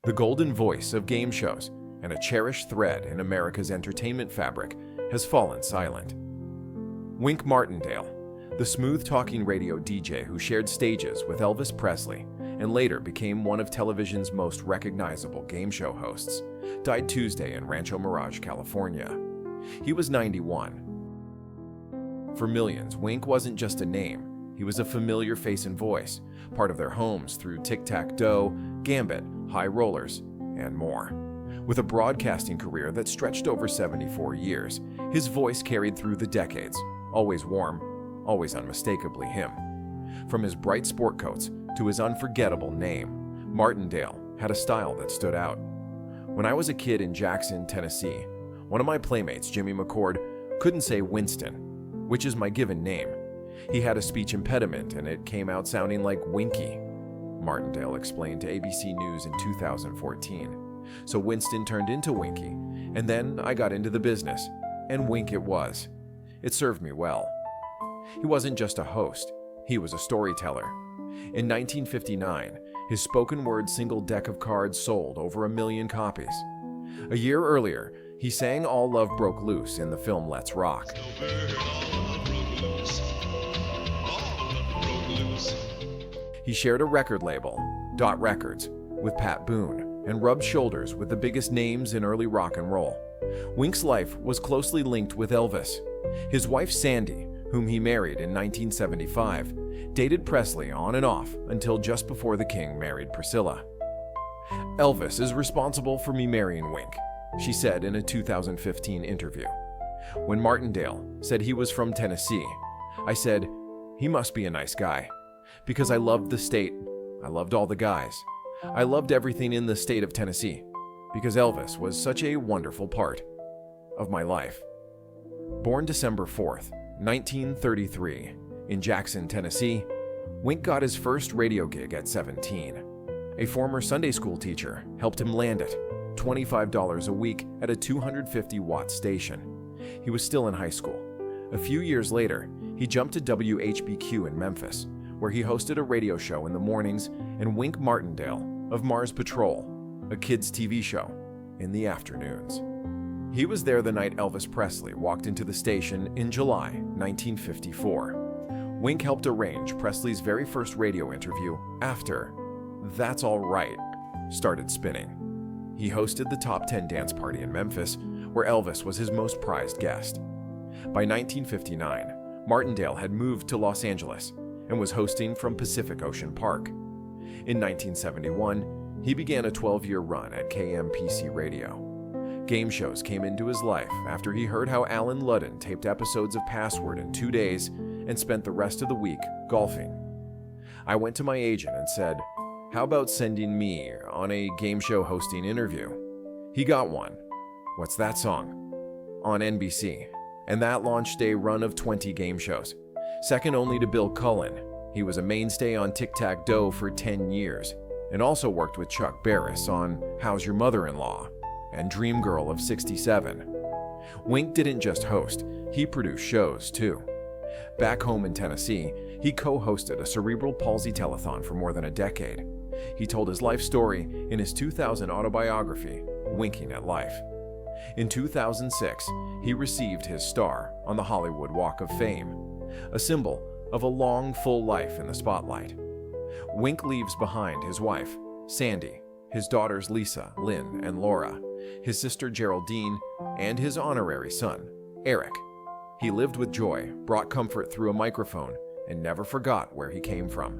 The golden voice of game shows and a cherished thread in America's entertainment fabric has fallen silent. Wink Martindale, the smooth-talking radio DJ who shared stages with Elvis Presley and later became one of television's most recognizable game show hosts, died Tuesday in Rancho Mirage, California. He was 91. For millions, Wink wasn't just a name. He was a familiar face and voice, part of their homes through tic-tac-toe, gambit, high rollers, and more. With a broadcasting career that stretched over 74 years, his voice carried through the decades, always warm, always unmistakably him. From his bright sport coats to his unforgettable name, Martindale had a style that stood out. When I was a kid in Jackson, Tennessee, one of my playmates, Jimmy McCord, couldn't say Winston, which is my given name. He had a speech impediment and it came out sounding like Winky, Martindale explained to ABC News in 2014. So Winston turned into Winky, and then I got into the business, and Wink it was. It served me well. He wasn't just a host, he was a storyteller. In 1959, his spoken word single deck of cards sold over 1 million copies. A year earlier, he sang All Love Broke Loose in the film Let's Rock. He shared a record label, Dot Records, with Pat Boone, and rubbed shoulders with the biggest names in early rock and roll. Wink's life was closely linked with Elvis. His wife Sandy, whom he married in 1975, dated Presley on and off until just before the king married Priscilla. "Elvis is responsible for me marrying Wink," she said in a 2015 interview. When Martindale said he was from Tennessee, I said, "He must be a nice guy." Because I loved the state, I loved all the guys. I loved everything in the state of Tennessee, because Elvis was such a wonderful part of my life. Born December 4th, 1933, in Jackson, Tennessee, Wink got his first radio gig at 17. A former Sunday school teacher helped him land it, $25 a week at a 250-watt station. He was still in high school. A few years later, he jumped to WHBQ in Memphis, where he hosted a radio show in the mornings and Wink Martindale of Mars Patrol, a kids' TV show, in the afternoons. He was there the night Elvis Presley walked into the station in July 1954. Wink helped arrange Presley's very first radio interview after That's All Right started spinning. He hosted the Top 10 dance party in Memphis, where Elvis was his most prized guest. By 1959, Martindale had moved to Los Angeles and was hosting from Pacific Ocean Park. In 1971, he began a 12-year run at KMPC Radio. Game shows came into his life after he heard how Alan Ludden taped episodes of Password in 2 days and spent the rest of the week golfing. I went to my agent and said, "How about sending me on a game show hosting interview?" He got one. "What's that song?" On NBC, and that launched a run of 20 game shows. Second only to Bill Cullen, he was a mainstay on Tic-Tac-Dough for 10 years, and also worked with Chuck Barris on How's Your Mother-in-Law and Dream Girl of 67. Wink didn't just host, he produced shows too. Back home in Tennessee, he co-hosted a cerebral palsy telethon for more than a decade. He told his life story in his 2000 autobiography, Winking at Life. In 2006, he received his star on the Hollywood Walk of Fame, a symbol of a long, full life in the spotlight. Wink leaves behind his wife, Sandy, his daughters Lisa, Lynn, and Laura, his sister Geraldine, and his honorary son, Eric. He lived with joy, brought comfort through a microphone, and never forgot where he came from.